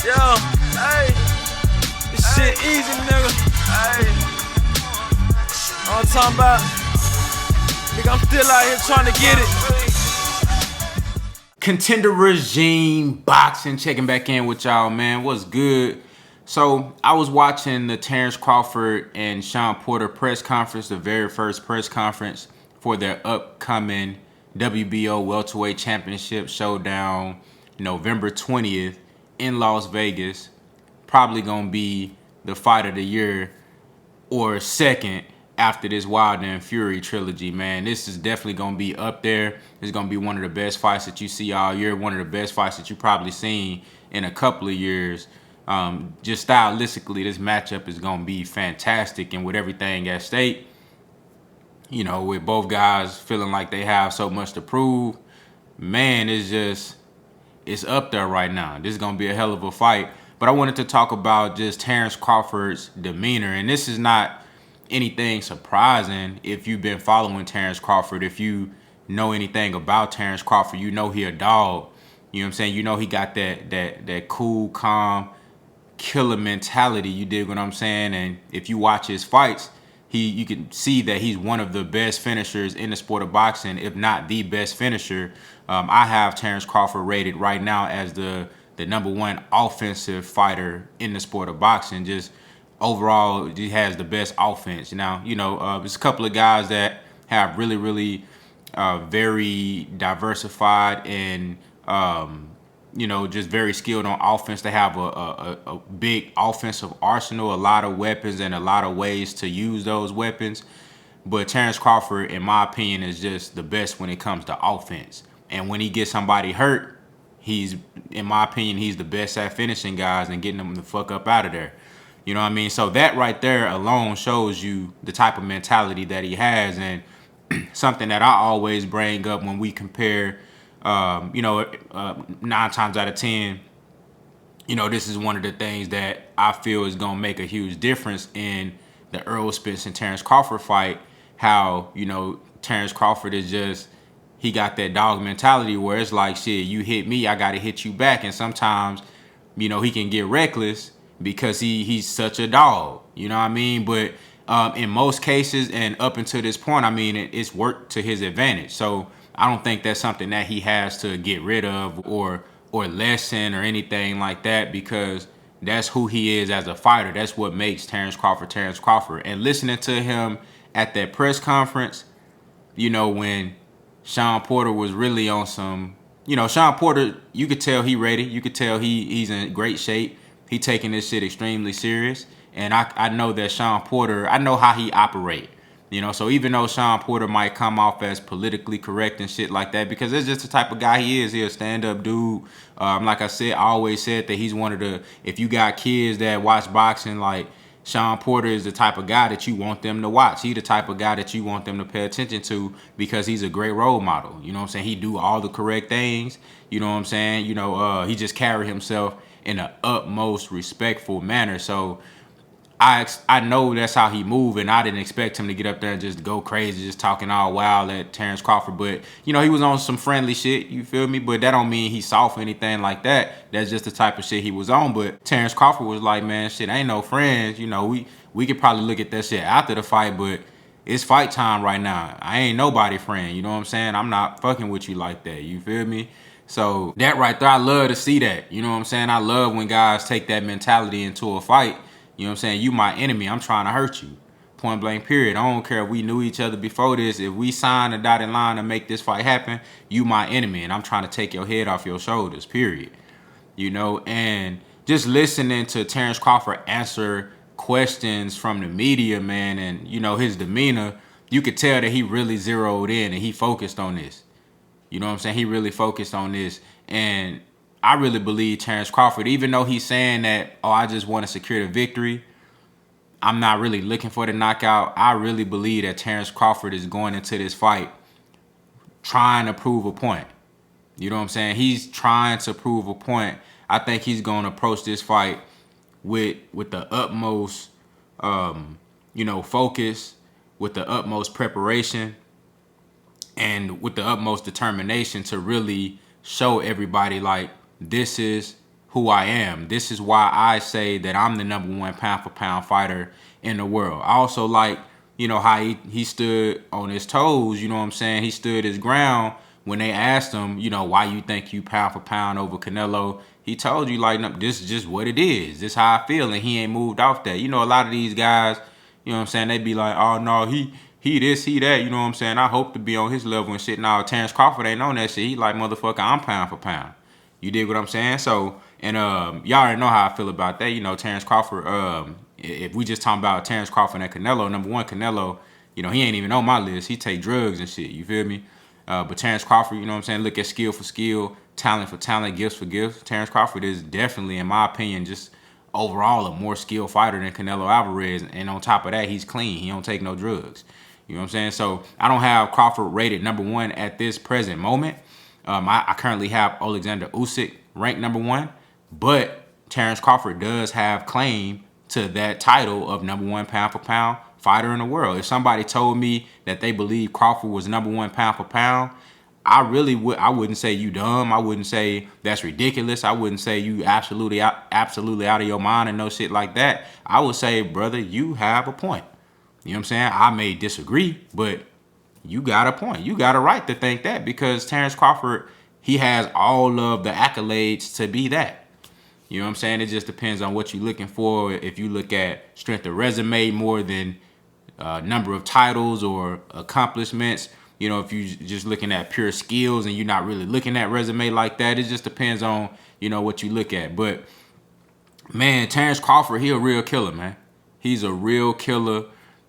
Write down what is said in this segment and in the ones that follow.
Yo, hey, this shit easy, nigga. Hey, all I'm talking about, nigga, I'm still out here trying to get it. Contender Regime Boxing, checking back in with y'all, man. What's good? So I was watching the Terence Crawford and Sean Porter press conference, the very first press conference for their upcoming WBO welterweight championship showdown, November 20th in Las Vegas. Probably gonna be the fight of the year or second after this Wilder and Fury trilogy, man. This is definitely gonna be up there. It's gonna be one of the best fights that you see all year, one of the best fights that you probably seen in a couple of years. Just stylistically, this matchup is gonna be fantastic, and with everything at stake, with both guys feeling like they have so much to prove, man, it's up there right now. This is gonna be a hell of a fight. But I wanted to talk about just Terence Crawford's demeanor, and this is not anything surprising if you've been following Terence Crawford. If you know anything about Terence Crawford, you know he a dog. You know what I'm saying? You know he got that cool, calm, killer mentality. You dig what I'm saying? And if you watch his fights, you can see that he's one of the best finishers in the sport of boxing, if not the best finisher. I have Terence Crawford rated right now as the number one offensive fighter in the sport of boxing. Just overall, he has the best offense. Now, there's a couple of guys that have really, really very diversified and just very skilled on offense. They have a big offensive arsenal, a lot of weapons, and a lot of ways to use those weapons. But Terence Crawford, in my opinion, is just the best when it comes to offense. And when he gets somebody hurt, in my opinion, he's the best at finishing guys and getting them the fuck up out of there. You know what I mean? So that right there alone shows you the type of mentality that he has, and something that I always bring up when we compare, 9 times out of 10, this is one of the things that I feel is going to make a huge difference in the Errol Spence and Terence Crawford fight. How, Terence Crawford is just, he got that dog mentality where it's like, shit, you hit me, I got to hit you back. And sometimes, he can get reckless because he's such a dog. You know what I mean? But in most cases, and up until this point, it's worked to his advantage. So I don't think that's something that he has to get rid of or lessen or anything like that, because that's who he is as a fighter. That's what makes Terence Crawford. And listening to him at that press conference, when Sean Porter was really on some, Sean Porter, you could tell he ready. You could tell he's in great shape. He taking this shit extremely serious. And I know that Sean Porter, I know how he operate. So even though Sean Porter might come off as politically correct and shit like that, because it's just the type of guy he is. He's a stand-up dude. Like I said, I always said that he's one of the, if you got kids that watch boxing, like, Sean Porter is the type of guy that you want them to watch. He's the type of guy that you want them to pay attention to, because he's a great role model. You know what I'm saying? He do all the correct things. You know what I'm saying? He just carry himself in an utmost respectful manner. So I know that's how he move, and I didn't expect him to get up there and just go crazy, just talking all wild at Terence Crawford. But, he was on some friendly shit, you feel me? But that don't mean he's soft or anything like that. That's just the type of shit he was on. But Terence Crawford was like, man, shit, ain't no friends. We could probably look at that shit after the fight, but it's fight time right now. I ain't nobody friend, you know what I'm saying? I'm not fucking with you like that, you feel me? So that right there, I love to see that. You know what I'm saying? I love when guys take that mentality into a fight. You know what I'm saying? You my enemy. I'm trying to hurt you. Point blank, period. I don't care if we knew each other before this. If we sign a dotted line to make this fight happen, you my enemy, and I'm trying to take your head off your shoulders, period. And just listening to Terence Crawford answer questions from the media, man, and, his demeanor, you could tell that he really zeroed in and he focused on this. You know what I'm saying? He really focused on this. And I really believe Terence Crawford, even though he's saying that, I just want to secure the victory, I'm not really looking for the knockout. I really believe that Terence Crawford is going into this fight trying to prove a point. You know what I'm saying? He's trying to prove a point. I think he's going to approach this fight with the utmost, focus, with the utmost preparation, and with the utmost determination to really show everybody, like, this is who I am. This is why I say that I'm the #1 pound for pound fighter in the world. I also like, how he stood on his toes, you know what I'm saying? He stood his ground when they asked him, why you think you pound for pound over Canelo. He told you, like, no, this is just what it is. This is how I feel, and he ain't moved off that. A lot of these guys, you know what I'm saying, they be like, oh, no, he this, he that, you know what I'm saying? I hope to be on his level and shit. Now, Terence Crawford ain't on that shit. He like, motherfucker, I'm pound for pound. You dig what I'm saying? So, and y'all already know how I feel about that. Terence Crawford, if we just talking about Terence Crawford and Canelo, #1 Canelo, he ain't even on my list. He take drugs and shit, you feel me? But Terence Crawford, you know what I'm saying, look at skill for skill, talent for talent, gifts for gifts. Terence Crawford is definitely, in my opinion, just overall a more skilled fighter than Canelo Alvarez. And on top of that, he's clean. He don't take no drugs. You know what I'm saying? So I don't have Crawford rated #1 at this present moment. I currently have Alexander Usyk ranked #1, but Terence Crawford does have claim to that title of #1 pound for pound fighter in the world. If somebody told me that they believe Crawford was #1 pound for pound, I wouldn't say you dumb. I wouldn't say that's ridiculous. I wouldn't say you absolutely out of your mind and no shit like that. I would say, brother, you have a point. You know what I'm saying? I may disagree, but you got a point. You got a right to think that, because Terence Crawford, he has all of the accolades to be that. You know what I'm saying? It just depends on what you're looking for. If you look at strength of resume more than number of titles or accomplishments, if you just looking at pure skills and you're not really looking at resume like that, it just depends on, what you look at. But, man, Terence Crawford, he a real killer, man. He's a real killer,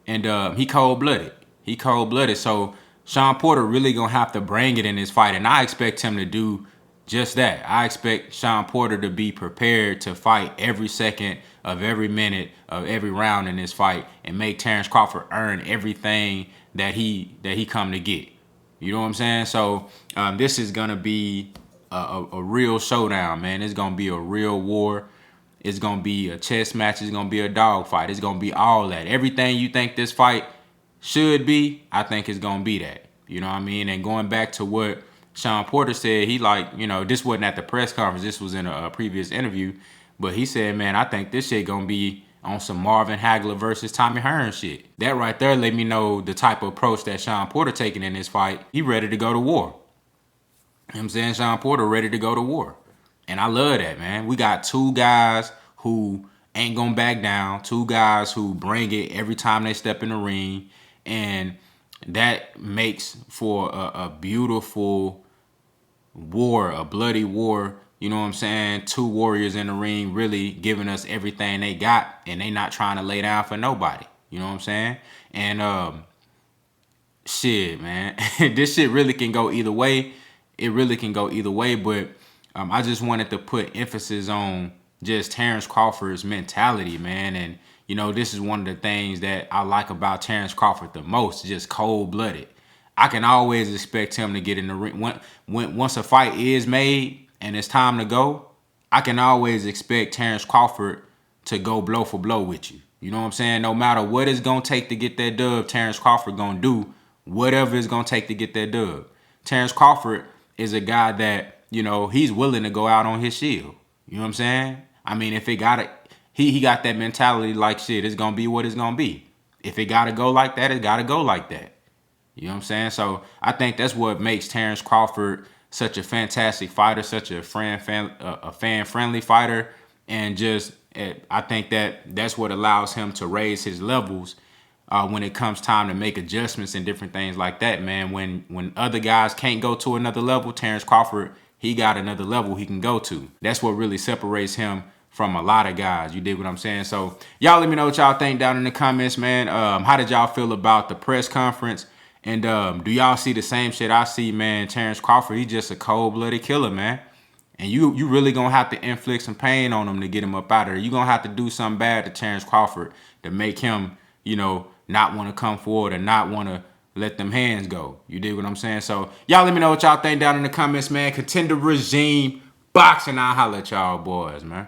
and he cold-blooded. He cold-blooded, so Sean Porter really going to have to bring it in this fight, and I expect him to do just that. I expect Sean Porter to be prepared to fight every second of every minute of every round in this fight and make Terence Crawford earn everything that he come to get. You know what I'm saying? So this is going to be a real showdown, man. It's going to be a real war. It's going to be a chess match. It's going to be a dog fight. It's going to be all that. Everything you think this fight should be, I think it's going to be that. You know what I mean? And going back to what Sean Porter said, he this wasn't at the press conference. This was in a previous interview. But he said, man, I think this shit going to be on some Marvin Hagler versus Tommy Hearns shit. That right there let me know the type of approach that Sean Porter taking in this fight. He ready to go to war. You know what I'm saying? Sean Porter ready to go to war. And I love that, man. We got two guys who ain't going to back down. Two guys who bring it every time they step in the ring. And that makes for a beautiful war, a bloody war. You know what I'm saying? Two warriors in the ring really giving us everything they got, and they not trying to lay down for nobody. You know what I'm saying? And shit, man, this shit really can go either way. It really can go either way, but I just wanted to put emphasis on just Terence Crawford's mentality, man. And this is one of the things that I like about Terence Crawford the most, just cold-blooded. I can always expect him to get in the ring. Once a fight is made and it's time to go, I can always expect Terence Crawford to go blow for blow with you. You know what I'm saying? No matter what it's going to take to get that dub, Terence Crawford going to do whatever it's going to take to get that dub. Terence Crawford is a guy that, he's willing to go out on his shield. You know what I'm saying? I mean, if it got it, he got that mentality like, shit, it's going to be what it's going to be. If it got to go like that, it got to go like that. You know what I'm saying? So I think that's what makes Terence Crawford such a fantastic fighter, such a fan-friendly fighter. And just, I think that's what allows him to raise his levels when it comes time to make adjustments and different things like that, man. When other guys can't go to another level, Terence Crawford, he got another level he can go to. That's what really separates him from a lot of guys. You dig what I'm saying? So y'all let me know what y'all think down in the comments, man. How did y'all feel about the press conference? And do y'all see the same shit I see, man? Terence Crawford, he's just a cold-blooded killer, man. And you really going to have to inflict some pain on him to get him up out of there. You're going to have to do something bad to Terence Crawford to make him, not want to come forward and not want to let them hands go. You dig what I'm saying? So y'all let me know what y'all think down in the comments, man. Contender regime, boxing. I'll holler at y'all boys, man.